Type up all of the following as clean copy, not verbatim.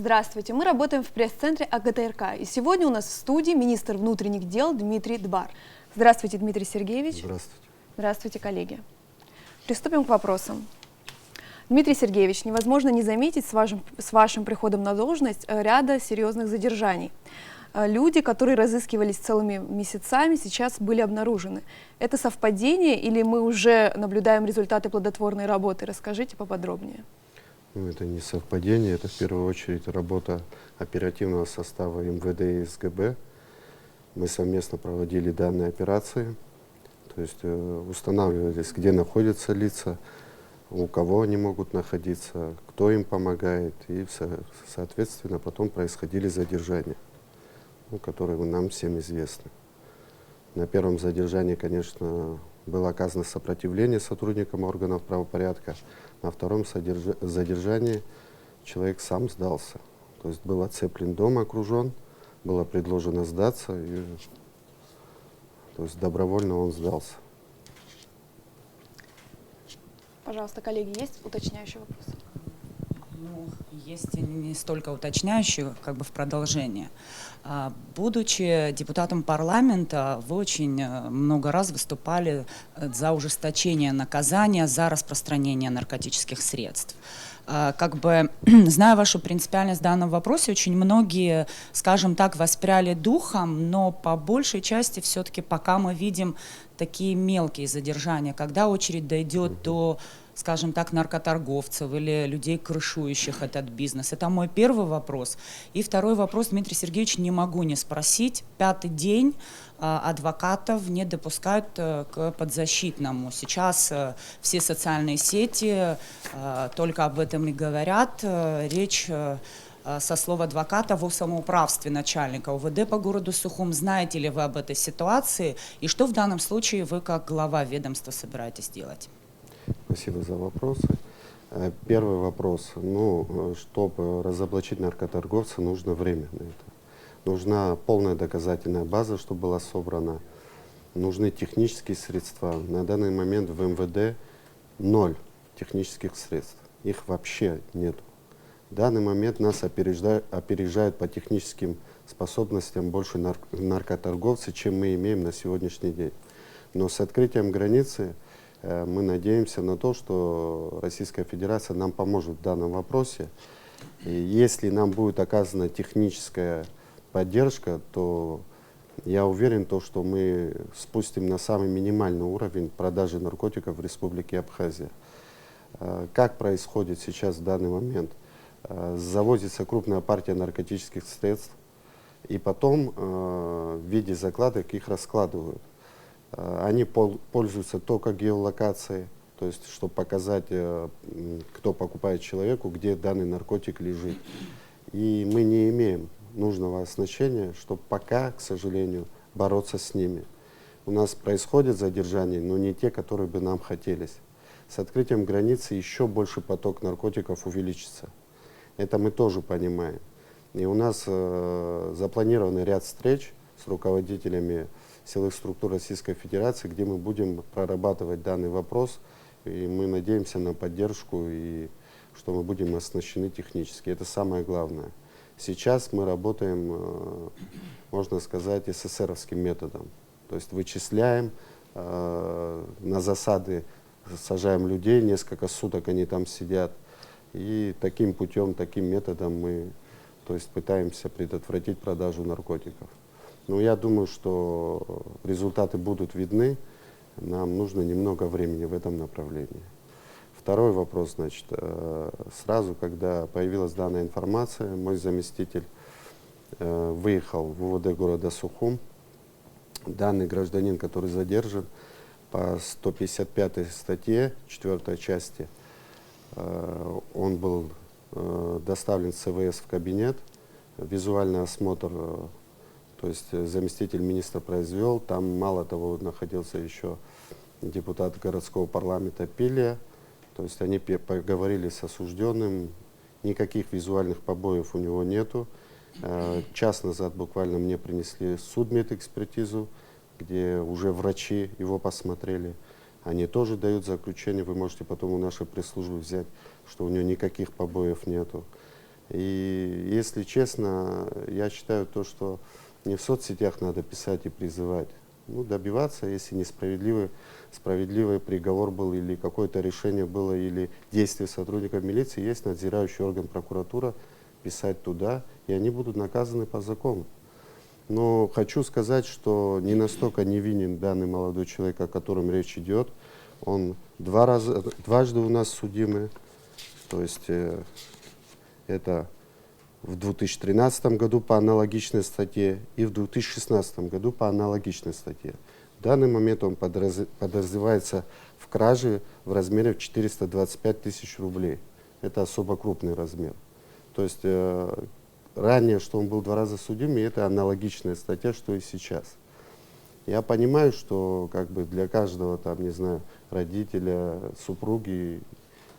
Здравствуйте, мы работаем в пресс-центре АГТРК, и сегодня у нас в студии министр внутренних дел Дмитрий Дбар. Здравствуйте, Дмитрий Сергеевич. Здравствуйте. Здравствуйте, коллеги. Приступим к вопросам. Дмитрий Сергеевич, невозможно не заметить с вашим приходом на должность ряда серьезных задержаний. Люди, которые разыскивались целыми месяцами, сейчас были обнаружены. Это совпадение или мы уже наблюдаем результаты плодотворной работы? Расскажите поподробнее. Ну, это не совпадение, это в первую очередь работа оперативного состава МВД и СГБ. Мы совместно проводили данные операции, то есть устанавливались, где находятся лица, у кого они могут находиться, кто им помогает, и, соответственно, потом происходили задержания, которые нам всем известны. На первом задержании, конечно, было оказано сопротивление сотрудникам органов правопорядка. На втором задержании человек сам сдался. То есть был оцеплен дом, окружен, было предложено сдаться, и, то есть добровольно он сдался. Пожалуйста, коллеги, есть уточняющий вопрос? Ну, есть не столько уточняющих, как бы в продолжение. Будучи депутатом парламента, вы очень много раз выступали за ужесточение наказания за распространение наркотических средств. Как бы, зная вашу принципиальность в данном вопросе, очень многие, скажем так, воспряли духом, но по большей части все-таки пока мы видим такие мелкие задержания, когда очередь дойдет до, скажем так, наркоторговцев или людей, крышующих этот бизнес. Это мой первый вопрос. И второй вопрос, Дмитрий Сергеевич, не могу не спросить. 5-й день адвокатов не допускают к подзащитному. Сейчас все социальные сети только об этом и говорят. Речь со слов адвоката о самоуправстве начальника УВД по городу Сухум. Знаете ли вы об этой ситуации? И что в данном случае вы, как глава ведомства, собираетесь делать? Спасибо за вопросы. Первый вопрос. Чтобы разоблачить наркоторговца, нужно время на это. Нужна полная доказательная база, чтобы была собрана. Нужны технические средства. На данный момент в МВД 0 технических средств. Их вообще нет. В данный момент нас опережают по техническим способностям больше наркоторговцы, чем мы имеем на сегодняшний день. Но с открытием границы мы надеемся на то, что Российская Федерация нам поможет в данном вопросе. И если нам будет оказана техническая поддержка, то я уверен, что мы спустим на самый минимальный уровень продажи наркотиков в Республике Абхазия. Как происходит сейчас в данный момент? Завозится крупная партия наркотических средств, и потом в виде закладок их раскладывают. Они пользуются только геолокацией, то есть чтобы показать, кто покупает человеку, где данный наркотик лежит. И мы не имеем нужного оснащения, чтобы пока, к сожалению, бороться с ними. У нас происходят задержания, но не те, которые бы нам хотелось. С открытием границы еще больше поток наркотиков увеличится. Это мы тоже понимаем. И у нас запланирован ряд встреч с руководителями силовых структур Российской Федерации, где мы будем прорабатывать данный вопрос. И мы надеемся на поддержку, и что мы будем оснащены технически. Это самое главное. Сейчас мы работаем, можно сказать, эсэсэровским методом. То есть вычисляем, на засады сажаем людей, несколько суток они там сидят. И таким путем, таким методом мы пытаемся предотвратить продажу наркотиков. Но я думаю, что результаты будут видны. Нам нужно немного времени в этом направлении. Второй вопрос, сразу, когда появилась данная информация, мой заместитель выехал в УВД города Сухум. Данный гражданин, который задержан по 155 статье, 4 части, он был доставлен в СВС в кабинет, визуальный осмотр, то есть заместитель министра произвел. Там, мало того, находился еще депутат городского парламента Пилия. То есть они поговорили с осужденным, никаких визуальных побоев у него нету. Час назад буквально мне принесли судмедэкспертизу, где уже врачи его посмотрели. Они тоже дают заключение, вы можете потом у нашей пресс-службы взять, что у него никаких побоев нету. И если честно, я считаю то, что не в соцсетях надо писать и призывать. Ну, добиваться, если справедливый приговор был, или какое-то решение было, или действие сотрудников милиции, есть надзирающий орган прокуратура, писать туда, и они будут наказаны по закону. Но хочу сказать, что не настолько невинен данный молодой человек, о котором речь идет. Он дважды у нас судимый. То есть это в 2013 году по аналогичной статье и в 2016 году по аналогичной статье. В данный момент он подозревается в краже в размере 425 тысяч рублей. Это особо крупный размер. То есть ранее, что он был 2 раза судим, и это аналогичная статья, что и сейчас. Я понимаю, что как бы для каждого, там, не знаю, родителя, супруги,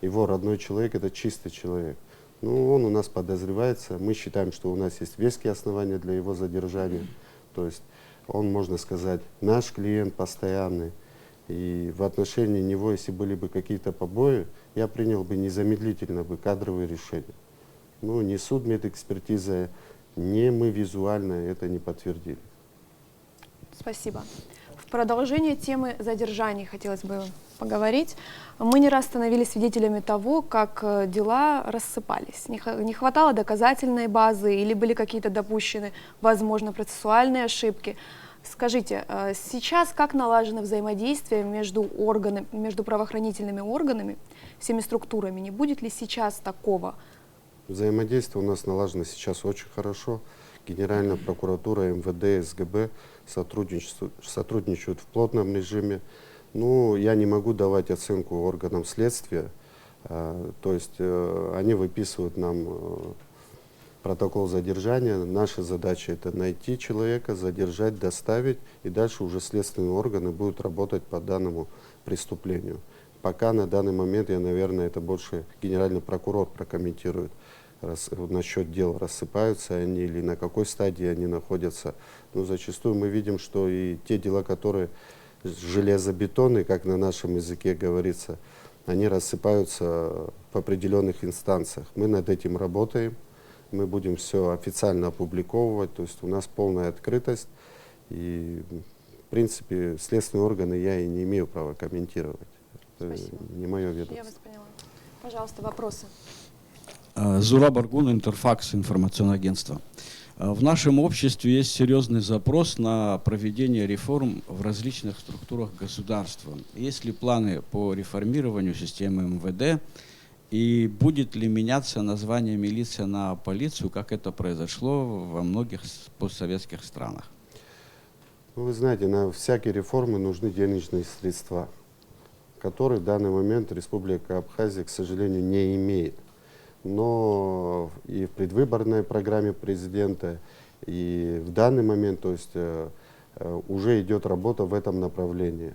его родной человек — это чистый человек. Ну, он у нас подозревается. Мы считаем, что у нас есть веские основания для его задержания. То есть он, можно сказать, наш клиент постоянный. И в отношении него, если были бы какие-то побои, я принял бы незамедлительно бы кадровые решения. Ну, ни судмедэкспертиза, ни мы визуально это не подтвердили. Спасибо. В продолжение темы задержаний хотелось бы поговорить. Мы не раз становились свидетелями того, как дела рассыпались. Не хватало доказательной базы или были какие-то допущены, возможно, процессуальные ошибки. Скажите, сейчас как налажено взаимодействие между правоохранительными органами, всеми структурами? Не будет ли сейчас такого? Взаимодействие у нас налажено сейчас очень хорошо. Генеральная прокуратура, МВД, СГБ сотрудничают в плотном режиме. Ну, я не могу давать оценку органам следствия. То есть они выписывают нам протокол задержания. Наша задача — это найти человека, задержать, доставить, и дальше уже следственные органы будут работать по данному преступлению. Пока на данный момент, наверное, это больше генеральный прокурор прокомментирует насчет дел, рассыпаются они или на какой стадии они находятся. Но зачастую мы видим, что и те дела, которые железобетонные, как на нашем языке говорится, они рассыпаются в определенных инстанциях. Мы над этим работаем, мы будем все официально опубликовывать, то есть у нас полная открытость. И, в принципе, следственные органы я и не имею права комментировать. Это не мое ведомство. Я вас поняла. Пожалуйста, вопросы. Зураб Аргун, Интерфакс, информационное агентство. В нашем обществе есть серьезный запрос на проведение реформ в различных структурах государства. Есть ли планы по реформированию системы МВД? И будет ли меняться название милиция на полицию, как это произошло во многих постсоветских странах? Ну, вы знаете, на всякие реформы нужны денежные средства, которые в данный момент Республика Абхазия, к сожалению, не имеет. Но и в предвыборной программе президента, и в данный момент, то есть уже идет работа в этом направлении.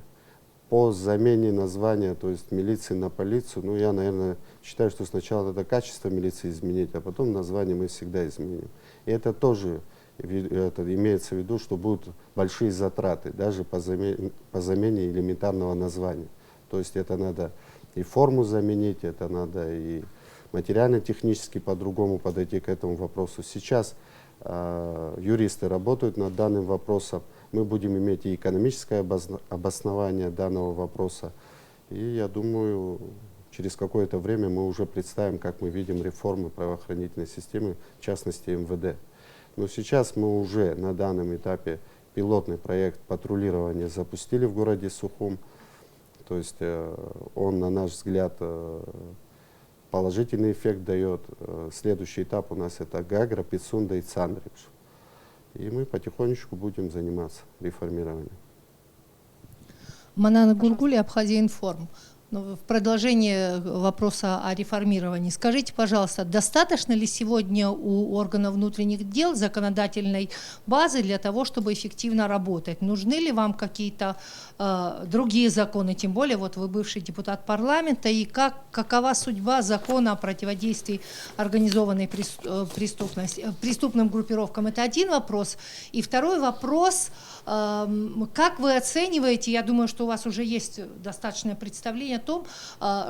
По замене названия, то есть милиции на полицию, ну, я, наверное, считаю, что сначала надо качество милиции изменить, а потом название мы всегда изменим. И это тоже имеется в виду, что будут большие затраты, даже по замене элементарного названия. То есть это надо и форму заменить, это надо и материально-технически по-другому подойти к этому вопросу. Сейчас юристы работают над данным вопросом. Мы будем иметь и экономическое обоснование данного вопроса. И я думаю, через какое-то время мы уже представим, как мы видим реформы правоохранительной системы, в частности МВД. Но сейчас мы уже на данном этапе пилотный проект патрулирования запустили в городе Сухум. То есть он, на наш взгляд, положительный эффект дает. Следующий этап у нас это Гагра, Пицунда и Цандридж. И мы потихонечку будем заниматься реформированием. Манана Гургули, Абхазия Информ. В продолжение вопроса о реформировании. Скажите, пожалуйста, достаточно ли сегодня у органов внутренних дел законодательной базы для того, чтобы эффективно работать? Нужны ли вам какие-то другие законы? Тем более, вот вы бывший депутат парламента, и какова судьба закона о противодействии организованной преступности, преступным группировкам? Это один вопрос. И второй вопрос. Как вы оцениваете, я думаю, что у вас уже есть достаточное представление о том,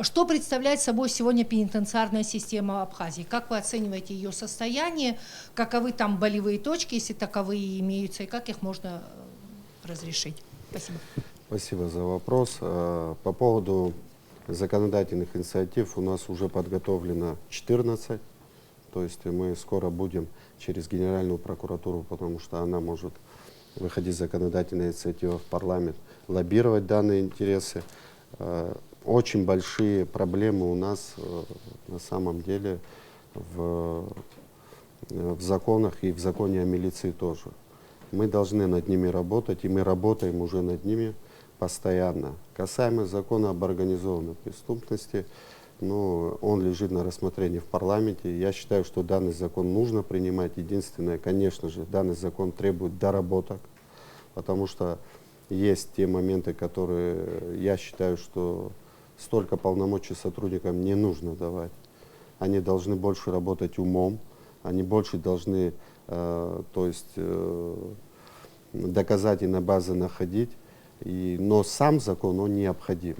что представляет собой сегодня пенитенциарная система Абхазии? Как вы оцениваете ее состояние, каковы там болевые точки, если таковые имеются, и как их можно разрешить? Спасибо. Спасибо за вопрос. По поводу законодательных инициатив у нас уже подготовлено 14. То есть мы скоро будем через Генеральную прокуратуру, потому что она может выходить законодательная инициатива в парламент, лоббировать данные интересы. Очень большие проблемы у нас на самом деле в законах и в законе о милиции тоже. Мы должны над ними работать, и мы работаем уже над ними постоянно. Касаемо закона об организованной преступности, он лежит на рассмотрении в парламенте. Я считаю, что данный закон нужно принимать. Единственное, конечно же, данный закон требует доработок, потому что есть те моменты, которые я считаю, что столько полномочий сотрудникам не нужно давать. Они должны больше работать умом, они больше должны доказательные базы находить. Но сам закон, он необходим.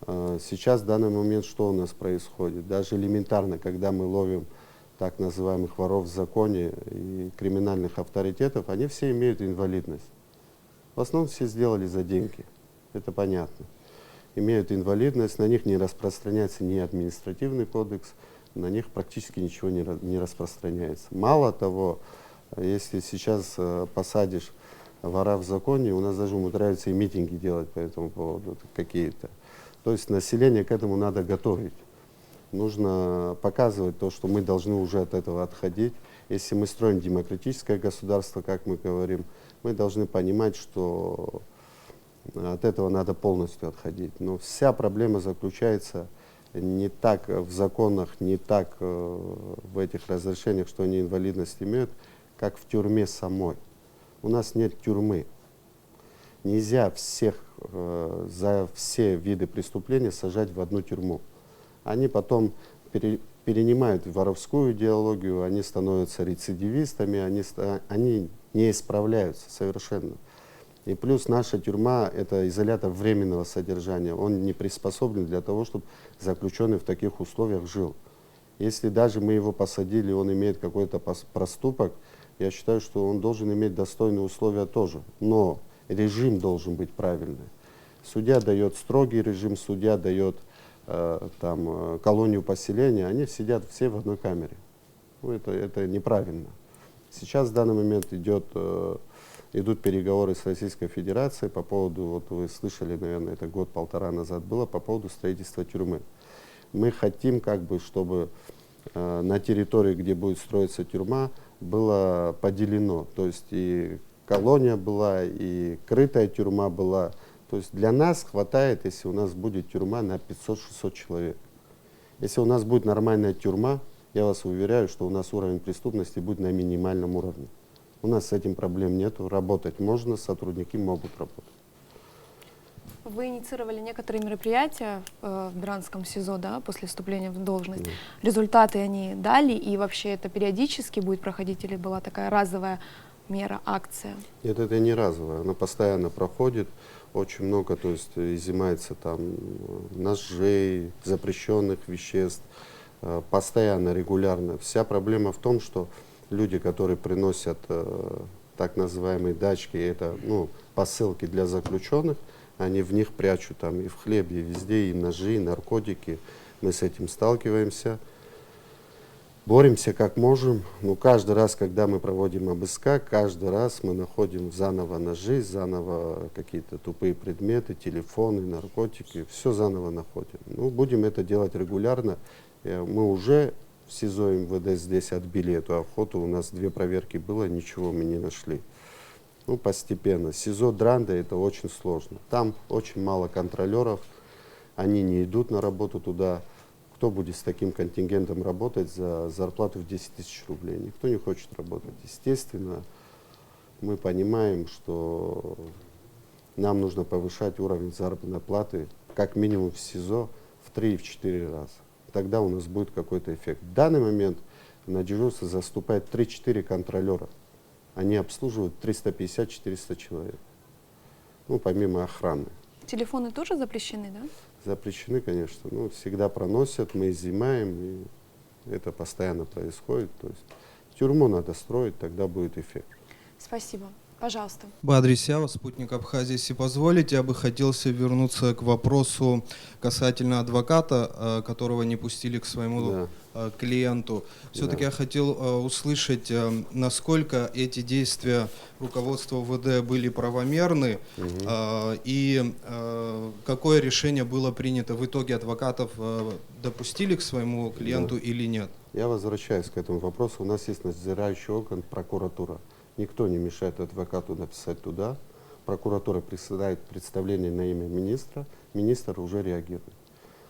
Сейчас в данный момент что у нас происходит? Даже элементарно, когда мы ловим так называемых воров в законе и криминальных авторитетов, они все имеют инвалидность. В основном все сделали за деньги, это понятно. Имеют инвалидность, на них не распространяется ни административный кодекс, на них практически ничего не распространяется. Мало того, если сейчас посадишь вора в законе, у нас даже умудряются и митинги делать по этому поводу какие-то. То есть население к этому надо готовить. Нужно показывать то, что мы должны уже от этого отходить. Если мы строим демократическое государство, как мы говорим, мы должны понимать, что от этого надо полностью отходить. Но вся проблема заключается не так в законах, не так в этих разрешениях, что они инвалидность имеют, как в тюрьме самой. У нас нет тюрьмы. Нельзя всех за все виды преступления сажать в одну тюрьму. Они потом перенимают воровскую идеологию, они становятся рецидивистами, они не исправляются совершенно. И плюс наша тюрьма — это изолятор временного содержания. Он не приспособлен для того, чтобы заключенный в таких условиях жил. Если даже мы его посадили, он имеет какой-то проступок, я считаю, что он должен иметь достойные условия тоже. Но режим должен быть правильный. Судья дает строгий режим, судья дает колонию поселения, они сидят все в одной камере. Это неправильно. Сейчас в данный момент идут переговоры с Российской Федерацией по поводу, вот вы слышали, наверное, это год-полтора назад было, по поводу строительства тюрьмы. Мы хотим, чтобы на территории, где будет строиться тюрьма, было поделено. То есть и колония была, и крытая тюрьма была. То есть для нас хватает, если у нас будет тюрьма на 500-600 человек. Если у нас будет нормальная тюрьма, я вас уверяю, что у нас уровень преступности будет на минимальном уровне. У нас с этим проблем нет. Работать можно, сотрудники могут работать. Вы инициировали некоторые мероприятия в Бранском СИЗО, да, после вступления в должность. Результаты они дали, и вообще это периодически будет проходить, или была такая разовая мера, акция? Нет, это не разовая, она постоянно проходит. Очень много, то есть изымается там ножей, запрещенных веществ, постоянно, регулярно. Вся проблема в том, что люди, которые приносят так называемые дачки, это посылки для заключенных, они в них прячут там и в хлебе, и везде, и ножи, и наркотики. Мы с этим сталкиваемся, боремся как можем. Но каждый раз, когда мы проводим обыска, каждый раз мы находим заново ножи, заново какие-то тупые предметы, телефоны, наркотики. Все заново находим. Будем это делать регулярно. Мы уже в СИЗО МВД здесь отбили эту охоту. У нас 2 проверки было, ничего мы не нашли. Постепенно. СИЗО Дранда — это очень сложно. Там очень мало контролеров, они не идут на работу туда. Кто будет с таким контингентом работать за зарплату в 10 тысяч рублей? Никто не хочет работать. Естественно, мы понимаем, что нам нужно повышать уровень заработной платы как минимум в СИЗО в 3-4 раза. Тогда у нас будет какой-то эффект. В данный момент на дежурство заступает 3-4 контролера. они обслуживают 350-400 человек. Ну, помимо охраны. Телефоны тоже запрещены, да? Запрещены, конечно. Ну, всегда проносят, мы изымаем, и это постоянно происходит. То есть тюрьму надо строить, тогда будет эффект. Спасибо. Пожалуйста. Бадрий Сява, спутник Абхазии. Если позволите, я бы хотел вернуться к вопросу касательно адвоката, которого не пустили к своему Да. клиенту. Все-таки Да. я хотел услышать, насколько эти действия руководства УВД были правомерны, и какое решение было принято в итоге, адвокатов допустили к своему клиенту или нет. Я возвращаюсь к этому вопросу. У нас есть надзирающий орган прокуратура. Никто не мешает адвокату написать туда. Прокуратура присылает представление на имя министра. Министр уже реагирует.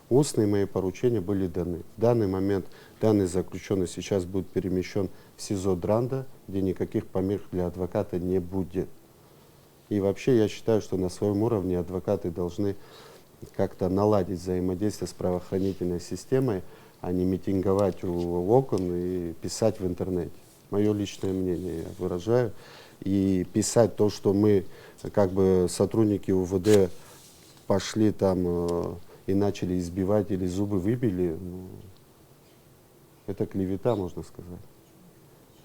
Устные мои поручения были даны. В данный момент данный заключенный сейчас будет перемещен в СИЗО Дранда, где никаких помех для адвоката не будет. И вообще я считаю, что на своем уровне адвокаты должны как-то наладить взаимодействие с правоохранительной системой, а не митинговать у окон и писать в интернете. Мое личное мнение я выражаю. И писать то, что мы, как бы, сотрудники УВД пошли там и начали избивать или зубы выбили, ну, это клевета, можно сказать.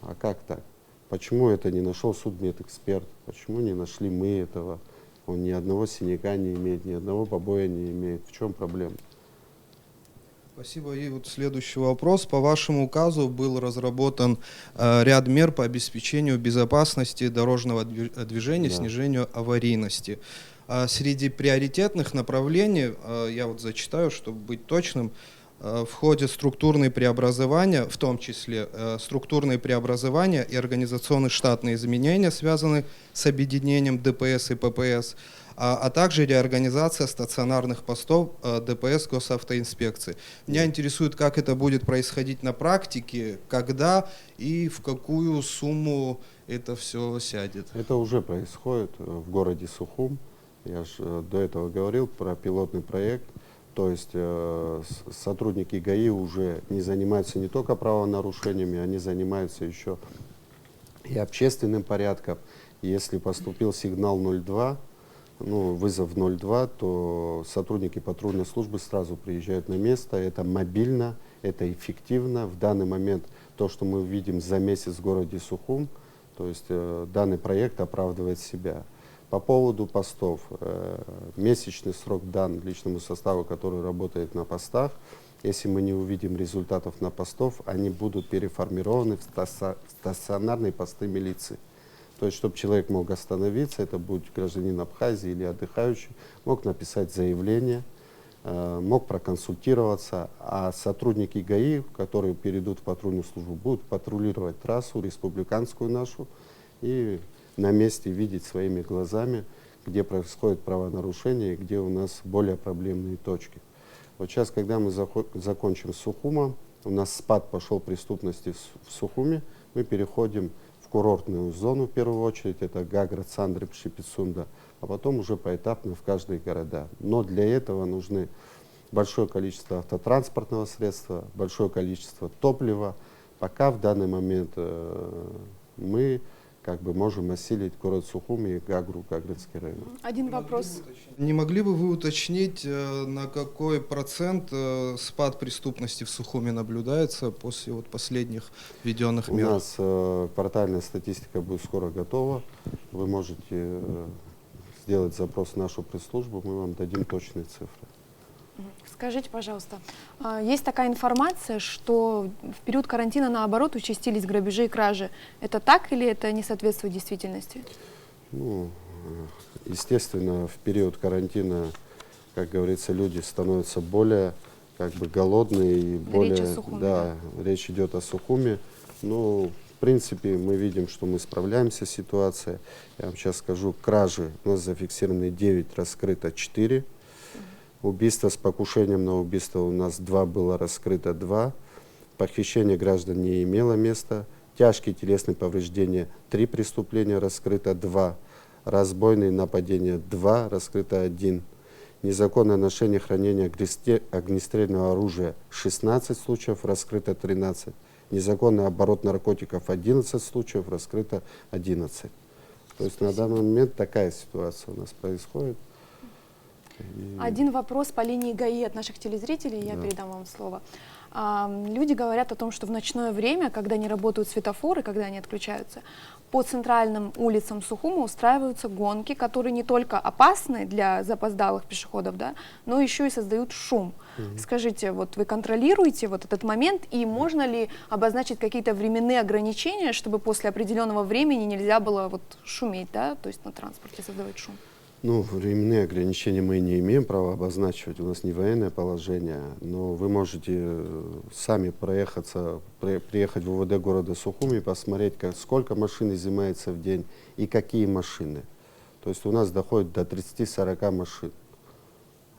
А как так? Почему это не нашел судмедэксперт? Почему не нашли мы этого? Он ни одного синяка не имеет, ни одного побоя не имеет. В чем проблема? Спасибо. И вот следующий вопрос. По вашему указу был разработан ряд мер по обеспечению безопасности дорожного движения, Да. снижению аварийности. Среди приоритетных направлений, я вот зачитаю, чтобы быть точным, в ходе структурные преобразования, в том числе структурные преобразования и организационно-штатные изменения, связанные с объединением ДПС и ППС, а также реорганизация стационарных постов ДПС госавтоинспекции. Меня интересует, как это будет происходить на практике, когда и в какую сумму это все сядет. Это уже происходит в городе Сухум. Я же до этого говорил про пилотный проект. То есть сотрудники ГАИ уже не занимаются не только правонарушениями, они занимаются еще и общественным порядком. Если поступил сигнал 02, ну, вызов 02, то сотрудники патрульной службы сразу приезжают на место. Это мобильно, это эффективно. В данный момент то, что мы видим за месяц в городе Сухум, то есть данный проект оправдывает себя. По поводу постов. Месячный срок дан личному составу, который работает на постах. Если мы не увидим результатов на постов, они будут переформированы в стационарные посты милиции. То есть, чтобы человек мог остановиться, это будет гражданин Абхазии или отдыхающий, мог написать заявление, мог проконсультироваться, а сотрудники ГАИ, которые перейдут в патрульную службу, будут патрулировать трассу республиканскую нашу и на месте видеть своими глазами, где происходит правонарушение и где у нас более проблемные точки. Вот сейчас, когда мы закончим с Сухумом, у нас спад пошел преступности в Сухуме, мы переходим в курортную зону в первую очередь, это Гагра, Цандрыб, Шипицунда, а потом уже поэтапно в каждые города. Но для этого нужны большое количество автотранспортного средства, большое количество топлива. Пока в данный момент мы как бы можем осилить город Сухум и Гагру, Гагринский район. Один вопрос. Не могли бы вы уточнить, на какой процент спад преступности в Сухуме наблюдается после вот последних введенных У мер? нас квартальная статистика будет скоро готова. Вы можете сделать запрос в нашу пресс-службу, мы вам дадим точные цифры. Скажите, пожалуйста, есть такая информация, что в период карантина, наоборот, участились грабежи и кражи. Это так или это не соответствует действительности? Ну, естественно, в период карантина, как говорится, люди становятся более как бы голодные и более... Речь о Сухуме, да, речь идет о Сухуме. Ну, в принципе, мы видим, что мы справляемся с ситуацией. Я вам сейчас скажу, кражи у нас зафиксированы 9, раскрыто 4. Убийство с покушением на убийство у нас 2 было раскрыто 2. Похищение граждан не имело места. Тяжкие телесные повреждения 3 преступления, раскрыто 2. Разбойные нападения 2, раскрыто 1. Незаконное ношение, хранение огнестрельного оружия 16 случаев, раскрыто 13. незаконный оборот наркотиков 11 случаев, раскрыто 11. То есть на данный момент такая ситуация у нас происходит. И- Один вопрос по линии ГАИ от наших телезрителей, я Да. передам вам слово. Люди говорят о том, что в ночное время, когда не работают светофоры, когда они отключаются, по центральным улицам Сухума устраиваются гонки, которые не только опасны для запоздалых пешеходов, да, но еще и создают шум. Скажите, вот вы контролируете вот этот момент, и можно ли обозначить какие-то временные ограничения, чтобы после определенного времени нельзя было вот шуметь, да, то есть на транспорте создавать шум? Ну, временные ограничения мы не имеем права обозначивать, у нас не военное положение, но вы можете сами приехать в УВД города Сухуми и посмотреть, сколько машин изымается в день и какие машины. То есть у нас доходит до 30-40 машин,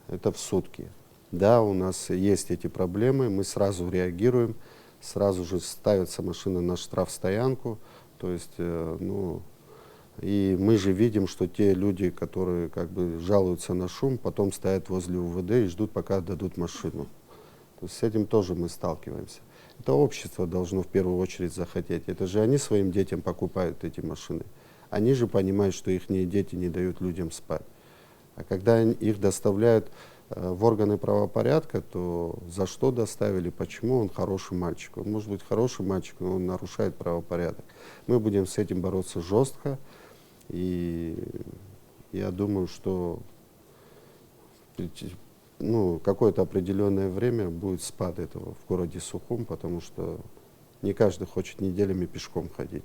это в сутки. Да, у нас есть эти проблемы, мы сразу реагируем, сразу же ставится машина на штрафстоянку, то есть, и мы же видим, что те люди, которые как бы жалуются на шум, потом стоят возле УВД и ждут, пока дадут машину. То есть с этим тоже мы сталкиваемся. Это общество должно в первую очередь захотеть. Это же они своим детям покупают эти машины. Они же понимают, что их дети не дают людям спать. А когда их доставляют в органы правопорядка, то за что доставили, почему он хороший мальчик? Он может быть хороший мальчик, но он нарушает правопорядок. Мы будем с этим бороться жестко. И я думаю, что какое-то определенное время будет спад этого в городе Сухум, потому что не каждый хочет неделями пешком ходить.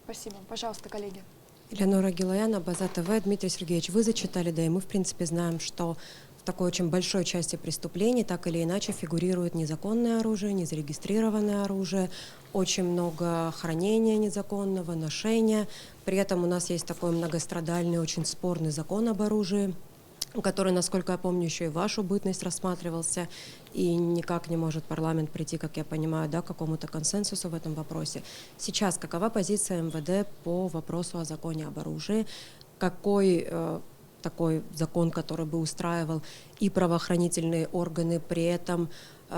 Спасибо. Пожалуйста, коллеги. Элеонора Гилаяна, База ТВ. Дмитрий Сергеевич, вы зачитали, да и мы, в принципе, знаем, что в такой очень большой части преступлений так или иначе фигурирует незаконное оружие, незарегистрированное оружие, очень много хранения незаконного, ношения. При этом у нас есть такой многострадальный, очень спорный закон об оружии, который, насколько я помню, еще и в вашу бытность рассматривался, и никак не может парламент прийти, как я понимаю, да, к какому-то консенсусу в этом вопросе. Сейчас какова позиция МВД по вопросу о законе об оружии? Какой такой закон, который бы устраивал и правоохранительные органы, при этом,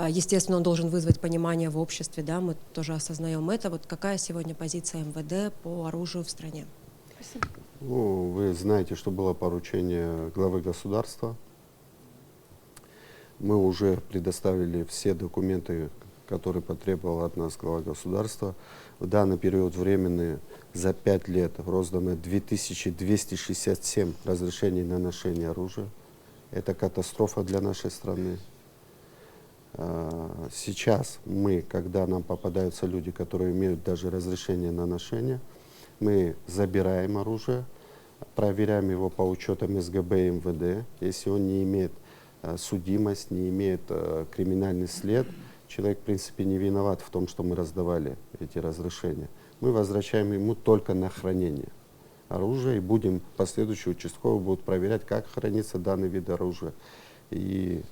естественно, он должен вызвать понимание в обществе, да, мы тоже осознаем это. Вот какая сегодня позиция МВД по оружию в стране? Спасибо. Ну, вы знаете, что было поручение главы государства. Мы уже предоставили все документы, которые потребовал от нас глава государства. В данный период времени за 5 лет роздано 2267 разрешений на ношение оружия. Это катастрофа для нашей страны. Сейчас мы, когда нам попадаются люди, которые имеют даже разрешение на ношение, мы забираем оружие, проверяем его по учетам СГБ и МВД. Если он не имеет судимость, не имеет криминальный след, человек, в принципе, не виноват в том, что мы раздавали эти разрешения. Мы возвращаем ему только на хранение оружия и будем, последующие участковые будут проверять, как хранится данный вид оружия и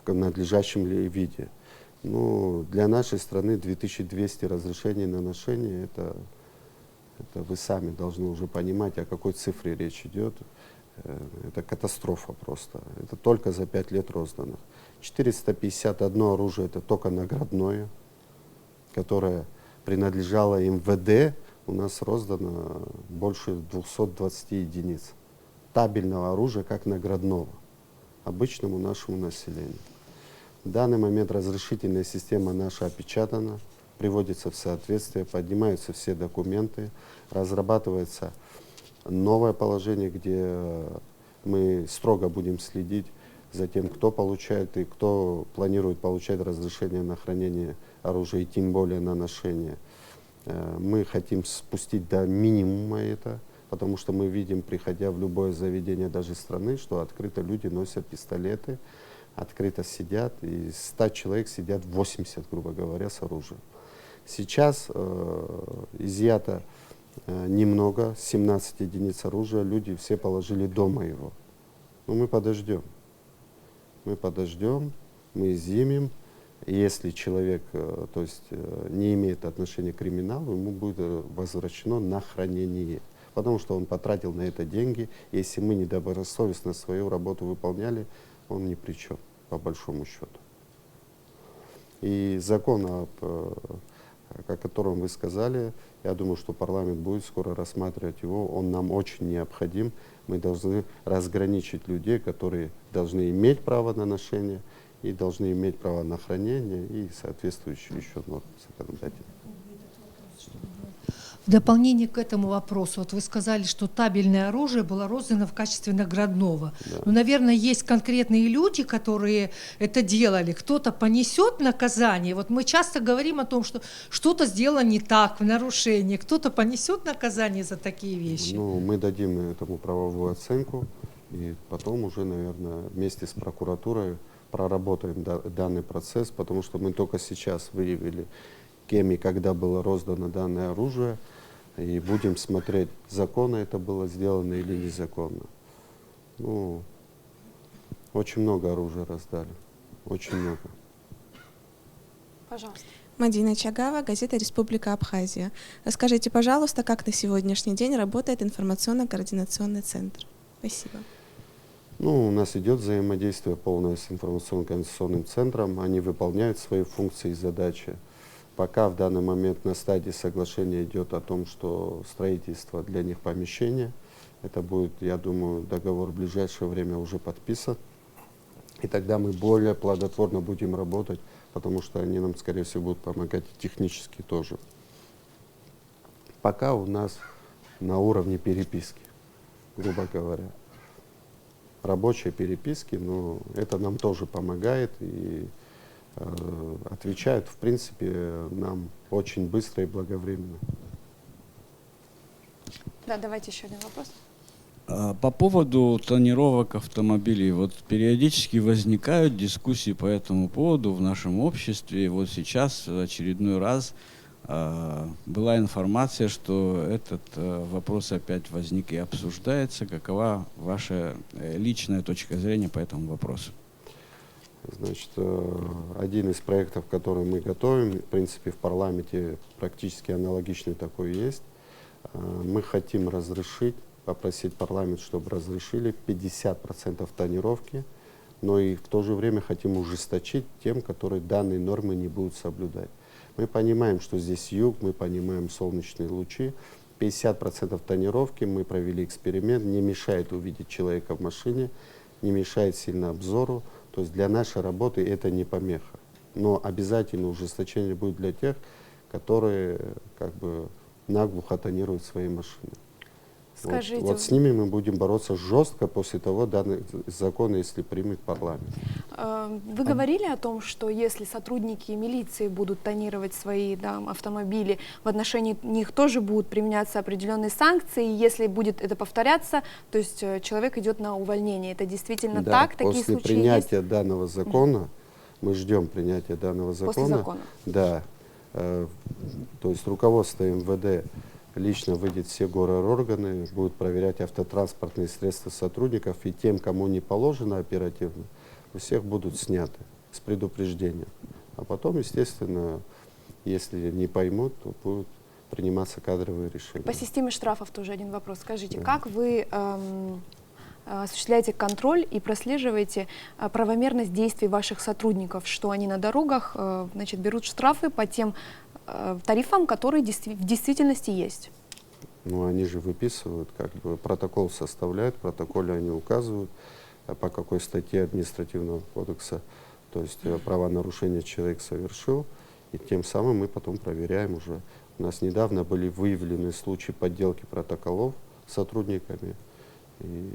в надлежащем ли виде. Ну, для нашей страны 2200 разрешений на ношение, это вы сами должны уже понимать, о какой цифре речь идет. Это катастрофа просто. Это только за 5 лет розданных. 451 оружие, это только наградное, которое принадлежало МВД. У нас роздано больше 220 единиц табельного оружия, как наградного, обычному нашему населению. В данный момент разрешительная система наша опечатана, приводится в соответствие, поднимаются все документы, разрабатывается новое положение, где мы строго будем следить за тем, кто получает и кто планирует получать разрешение на хранение оружия, и тем более на ношение. Мы хотим спустить до минимума это, потому что мы видим, приходя в любое заведение даже страны, что открыто люди носят пистолеты, открыто сидят, и из 100 человек сидят 80, грубо говоря, с оружием. Сейчас изъято немного, 17 единиц оружия, люди все положили дома его. Но мы подождем. Мы изъимем. Если человек не имеет отношения к криминалу, ему будет возвращено на хранение. Потому что он потратил на это деньги. Если мы недобросовестно свою работу выполняли, он ни при чем, по большому счету. И закон об о котором вы сказали, я думаю, что парламент будет скоро рассматривать его, он нам очень необходим. Мы должны разграничить людей, которые должны иметь право на ношение и должны иметь право на хранение и соответствующие еще нормы законодательные. В дополнение к этому вопросу, вот вы сказали, что табельное оружие было роздано в качестве наградного. Да. Но, наверное, есть конкретные люди, которые это делали. Кто-то понесет наказание. Вот мы часто говорим о том, что что-то сделано не так, в нарушении. Кто-то понесет наказание за такие вещи. Ну, мы дадим этому правовую оценку, и потом уже, наверное, вместе с прокуратурой проработаем данный процесс, потому что мы только сейчас выявили, кем и когда было роздано данное оружие, и будем смотреть, законно это было сделано или незаконно. Ну, очень много оружия раздали, очень много. Пожалуйста. Мадина Чагава, газета «Республика Абхазия». Расскажите, пожалуйста, как на сегодняшний день работает информационно-координационный центр? Спасибо. Ну, у нас идет взаимодействие полное с информационно-координационным центром, они выполняют свои функции и задачи. Пока в данный момент на стадии соглашения идет о том, что строительство для них помещения, это будет, я думаю, договор в ближайшее время уже подписан. И тогда мы более плодотворно будем работать, потому что они нам, скорее всего, будут помогать и технически тоже. Пока у нас на уровне переписки, грубо говоря. Рабочие переписки, но это нам тоже помогает и отвечают, в принципе, нам очень быстро и благовременно. Да, давайте еще один вопрос. По поводу тонировок автомобилей, вот периодически возникают дискуссии по этому поводу в нашем обществе. Вот сейчас в очередной раз была информация, что этот вопрос опять возник и обсуждается. Какова ваша личная точка зрения по этому вопросу? Значит, один из проектов, который мы готовим, в принципе, в парламенте практически аналогичный такой есть. Мы хотим разрешить, попросить парламент, чтобы разрешили 50% тонировки, но и в то же время хотим ужесточить тем, которые данные нормы не будут соблюдать. Мы понимаем, что здесь юг, мы понимаем солнечные лучи. 50% тонировки, мы провели эксперимент, не мешает увидеть человека в машине, не мешает сильно обзору. То есть для нашей работы это не помеха. Но обязательно ужесточение будет для тех, которые как бы наглухо тонируют свои машины. Скажите, Вот с ними мы будем бороться жестко после того данный закон, если примет парламент. Вы говорили о том, что если сотрудники милиции будут тонировать свои автомобили, в отношении них тоже будут применяться определенные санкции, и если будет это повторяться, то есть человек идет на увольнение. Это действительно так? Такие после случаи принятия есть? данного закона, мы ждем принятия данного закона. После закона? Да. То есть руководство МВД лично выйдет все горорганы, будут проверять автотранспортные средства сотрудников, и тем, кому не положено оперативно, у всех будут сняты с предупреждением. А потом, естественно, если не поймут, то будут приниматься кадровые решения. По системе штрафов тоже один вопрос. Скажите, как вы осуществляете контроль и прослеживаете правомерность действий ваших сотрудников, что они на дорогах берут штрафы по тем тарифам, которые в действительности есть? Ну, они же выписывают, протокол составляют, в протоколе они указывают, по какой статье административного кодекса, то есть правонарушение человек совершил, и тем самым мы потом проверяем уже. У нас недавно были выявлены случаи подделки протоколов сотрудниками, и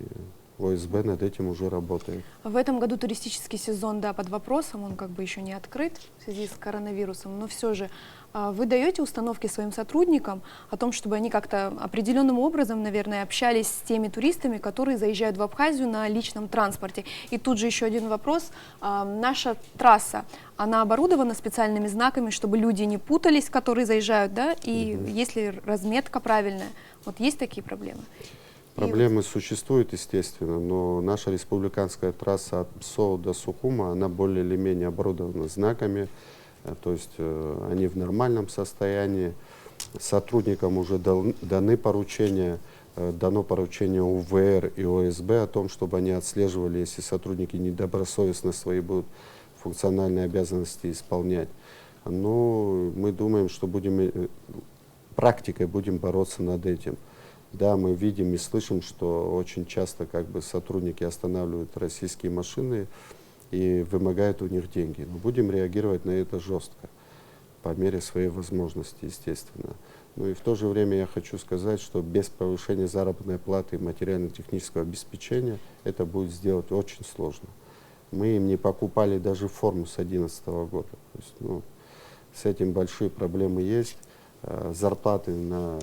ОСБ над этим уже работает. В этом году туристический сезон, под вопросом, он еще не открыт в связи с коронавирусом, но все же вы даете установки своим сотрудникам о том, чтобы они как-то определенным образом, наверное, общались с теми туристами, которые заезжают в Абхазию на личном транспорте. И тут же еще один вопрос. Наша трасса, она оборудована специальными знаками, чтобы люди не путались, которые заезжают, и есть ли разметка правильная? Вот есть такие проблемы? Проблемы существуют, естественно, но наша республиканская трасса от Псоу до Сухума, она более или менее оборудована знаками, то есть они в нормальном состоянии. Сотрудникам уже дано поручение УВР и ОСБ о том, чтобы они отслеживали, если сотрудники недобросовестно свои будут функциональные обязанности исполнять. Но мы думаем, что практикой будем бороться над этим. Да, мы видим и слышим, что очень часто как бы сотрудники останавливают российские машины и вымогают у них деньги. Но будем реагировать на это жестко, по мере своей возможности, естественно. Ну и в то же время я хочу сказать, что без повышения заработной платы и материально-технического обеспечения это будет сделать очень сложно. Мы им не покупали даже форму с 2011 года. То есть, ну, с этим большие проблемы есть. Зарплаты на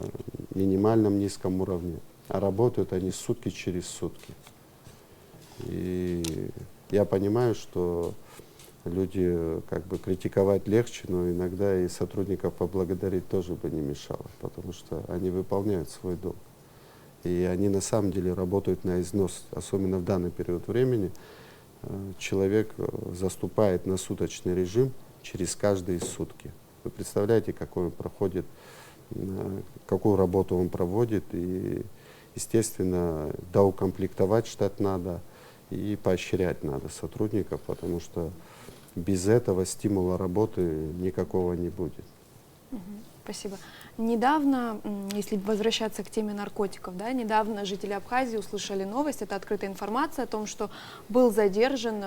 минимальном низком уровне, а работают они сутки через сутки. И я понимаю, что люди как бы критиковать легче, но иногда и сотрудников поблагодарить тоже бы не мешало, потому что они выполняют свой долг. И они на самом деле работают на износ, особенно в данный период времени. Человек заступает на суточный режим через каждые сутки. Вы представляете, какой он проходит, какую работу он проводит, и, естественно, доукомплектовать штат надо и поощрять надо сотрудников, потому что без этого стимула работы никакого не будет. Спасибо. Недавно, если возвращаться к теме наркотиков, да, недавно жители Абхазии услышали новость, это открытая информация о том, что был задержан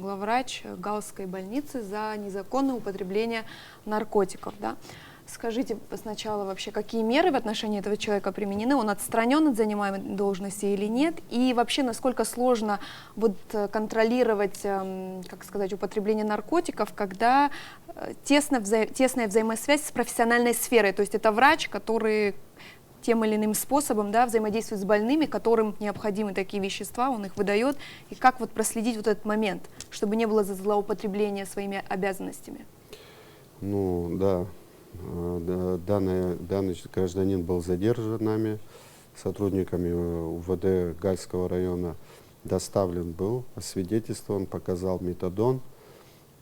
главврач Галской больницы за незаконное употребление наркотиков. Да. Скажите сначала вообще, какие меры в отношении этого человека применены, он отстранен от занимаемой должности или нет, и вообще насколько сложно вот контролировать, как сказать, употребление наркотиков, когда тесная взаимосвязь с профессиональной сферой, то есть это врач, который тем или иным способом, да, взаимодействует с больными, которым необходимы такие вещества, он их выдает, и как вот проследить вот этот момент, чтобы не было злоупотребления своими обязанностями? Ну да. Данный гражданин был задержан нами, сотрудниками УВД Гальского района, доставлен был, освидетельствован, показал метадон.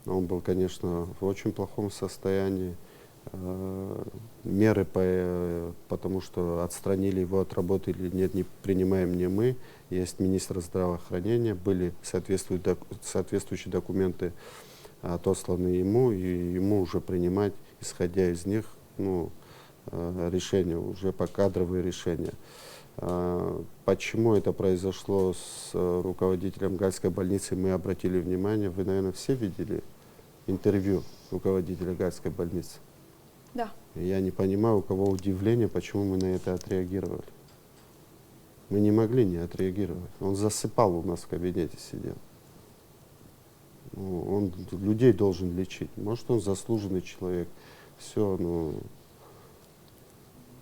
Он был, конечно, в очень плохом состоянии. Меры, потому что отстранили его от работы или нет, не принимаем не мы. Есть министр здравоохранения, были соответствующие документы отосланы ему, и ему уже принимать, исходя из них, ну, решения, уже покадровые решения. Почему это произошло с руководителем Гальской больницы, мы обратили внимание. Вы, наверное, все видели интервью руководителя Гальской больницы? Да. Я не понимаю, у кого удивление, почему мы на это отреагировали. Мы не могли не отреагировать. Он засыпал у нас в кабинете, сидел. Он людей должен лечить. Может, он заслуженный человек. Все, ну,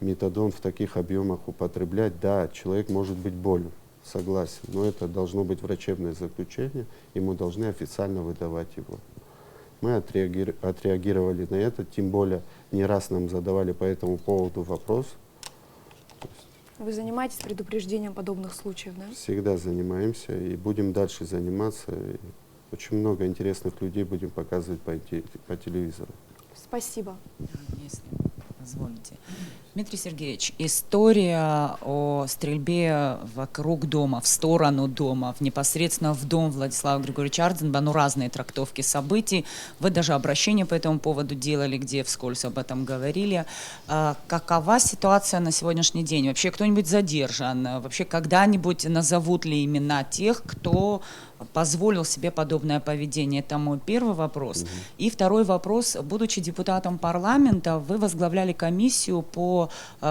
метадон в таких объемах употреблять, да, человек может быть болен, согласен, но это должно быть врачебное заключение, ему должны официально выдавать его. Мы отреагировали на это, тем более не раз нам задавали по этому поводу вопрос. Вы занимаетесь предупреждением подобных случаев, да? Всегда занимаемся и будем дальше заниматься. Очень много интересных людей будем показывать по телевизору. Спасибо. Если позволите. Дмитрий Сергеевич, история о стрельбе вокруг дома, в сторону дома, непосредственно в дом Владислава Григорьевича Ардзенба, ну, разные трактовки событий. Вы даже обращение по этому поводу делали, где вскользь об этом говорили. Какова ситуация на сегодняшний день? Вообще кто-нибудь задержан? Вообще когда-нибудь назовут ли имена тех, кто позволил себе подобное поведение? Это мой первый вопрос. И второй вопрос. Будучи депутатом парламента, вы возглавляли комиссию по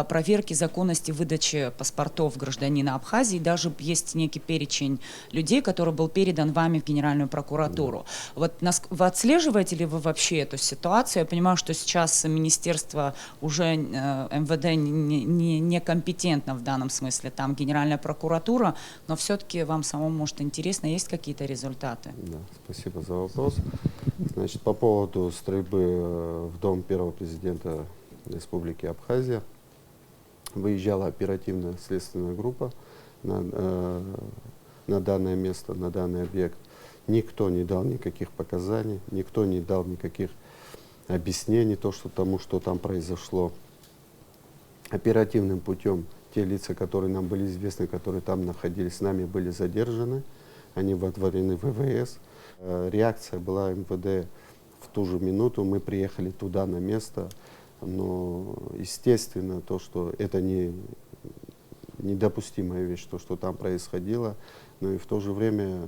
проверке законности выдачи паспортов гражданина Абхазии. Даже есть некий перечень людей, который был передан вами в Генеральную прокуратуру. Вот вы отслеживаете ли вы вообще эту ситуацию? Я понимаю, что сейчас министерство уже МВД некомпетентно в данном смысле, там Генеральная прокуратура, но все-таки вам самому, может, интересно, есть какие-то результаты? Да, спасибо за вопрос. Значит, по поводу стрельбы в дом первого президента Республики Абхазия выезжала оперативная следственная группа на данное место, на данный объект. Никто не дал никаких показаний, никто не дал никаких объяснений тому, что там произошло. Оперативным путем те лица, которые нам были известны, которые там находились с нами, были задержаны, они водворены в ВВС. Реакция была МВД в ту же минуту мы приехали туда на место. Но, естественно, то, что это недопустимая вещь, то, что там происходило. Но и в то же время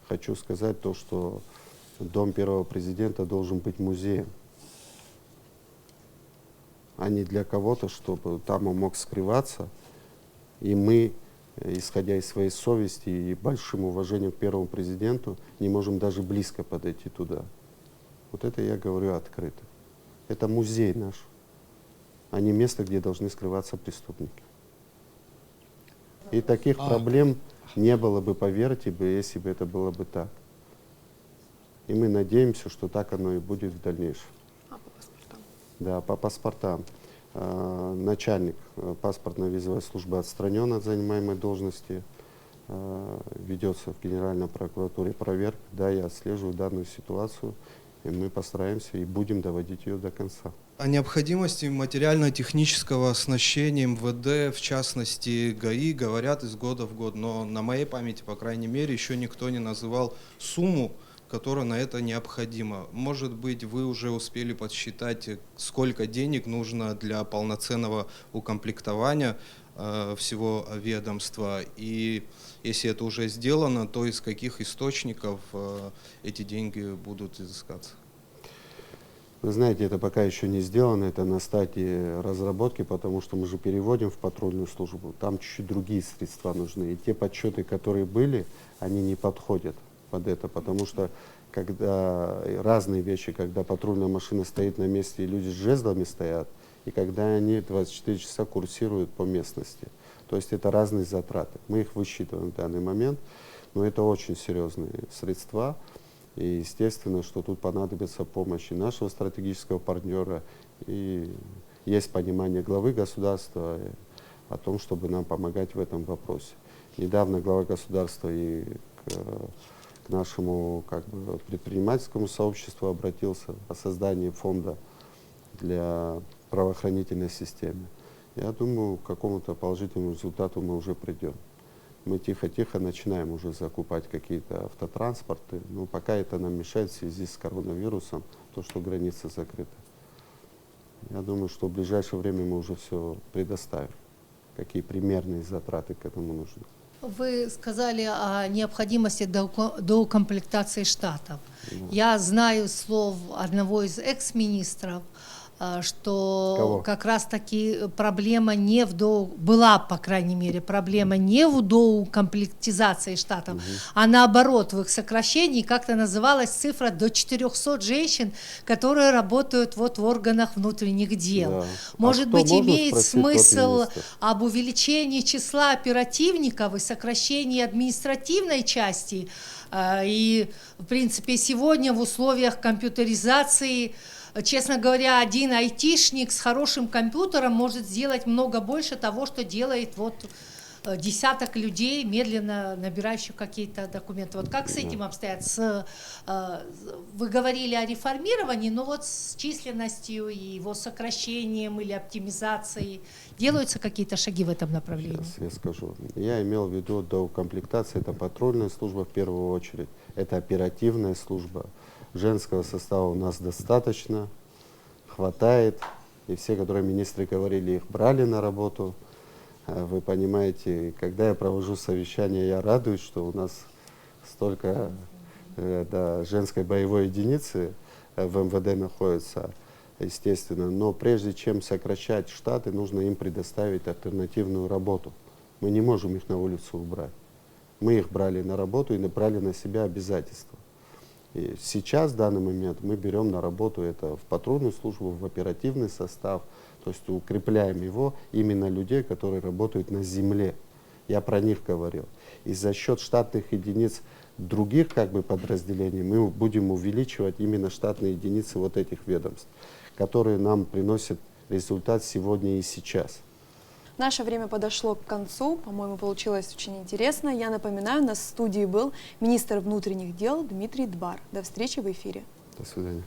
хочу сказать то, что дом первого президента должен быть музеем, а не для кого-то, чтобы там он мог скрываться. И мы, исходя из своей совести и большим уважением к первому президенту, не можем даже близко подойти туда. Вот это я говорю открыто. Это музей наш, а не место, где должны скрываться преступники. И таких проблем не было бы, поверьте, если бы это было бы так. И мы надеемся, что так оно и будет в дальнейшем. А по паспортам? Да, по паспортам. Начальник паспортно-визовой службы отстранен от занимаемой должности. Ведется в Генеральной прокуратуре проверка. Да, я отслеживаю данную ситуацию, и мы постараемся и будем доводить ее до конца. О необходимости материально-технического оснащения МВД, в частности ГАИ, говорят из года в год, но на моей памяти, по крайней мере, еще никто не называл сумму, которая на это необходима. Может быть, вы уже успели подсчитать, сколько денег нужно для полноценного укомплектования всего ведомства, и если это уже сделано, то из каких источников эти деньги будут изыскаться? Вы знаете, это пока еще не сделано, это на стадии разработки, потому что мы же переводим в патрульную службу. Там чуть-чуть другие средства нужны. И те подсчеты, которые были, они не подходят под это, потому что когда разные вещи, когда патрульная машина стоит на месте и люди с жезлами стоят, и когда они 24 часа курсируют по местности. То есть это разные затраты. Мы их высчитываем в данный момент, но это очень серьезные средства. И естественно, что тут понадобится помощь и нашего стратегического партнера, и есть понимание главы государства о том, чтобы нам помогать в этом вопросе. Недавно глава государства и к нашему предпринимательскому сообществу обратился о создании фонда для правоохранительной системы. Я думаю, к какому-то положительному результату мы уже придем. Мы тихо-тихо начинаем уже закупать какие-то автотранспорты, но пока это нам мешает в связи с коронавирусом, то, что границы закрыты. Я думаю, что в ближайшее время мы уже все предоставим, какие примерные затраты к этому нужны. Вы сказали о необходимости доукомплектации штатов. Да. Я знаю слов одного из экс-министров, что Кого? как раз-таки проблема не была, по крайней мере, проблема не в доукомплектизации штатов, а наоборот, в их сокращении, как-то называлась цифра до 400 женщин, которые работают вот в органах внутренних дел. Да. Может быть, можно имеет спросить, смысл тот министр? об увеличении числа оперативников и сокращении административной части. И, в принципе, сегодня в условиях компьютеризации, честно говоря, один айтишник с хорошим компьютером может сделать много больше того, что делает десяток людей, медленно набирающих какие-то документы. Вот как с этим обстоят? Вы говорили о реформировании, но вот с численностью и его сокращением или оптимизацией делаются какие-то шаги в этом направлении? Сейчас я скажу. Я имел в виду доукомплектация, это патрульная служба в первую очередь, это оперативная служба. Женского состава у нас достаточно, хватает, и все, которые министры говорили, их брали на работу. Вы понимаете, когда я провожу совещания, я радуюсь, что у нас столько женской боевой единицы в МВД находится, естественно. Но прежде чем сокращать штаты, нужно им предоставить альтернативную работу. Мы не можем их на улицу убрать. Мы их брали на работу и брали на себя обязательства. И сейчас, в данный момент, мы берем на работу это в патрульную службу, в оперативный состав, то есть укрепляем его именно людей, которые работают на земле. Я про них говорил. И за счет штатных единиц других подразделений мы будем увеличивать именно штатные единицы вот этих ведомств, которые нам приносят результат сегодня и сейчас. Наше время подошло к концу. По-моему, получилось очень интересно. Я напоминаю, у нас в студии был министр внутренних дел Дмитрий Дбар. До встречи в эфире. До свидания.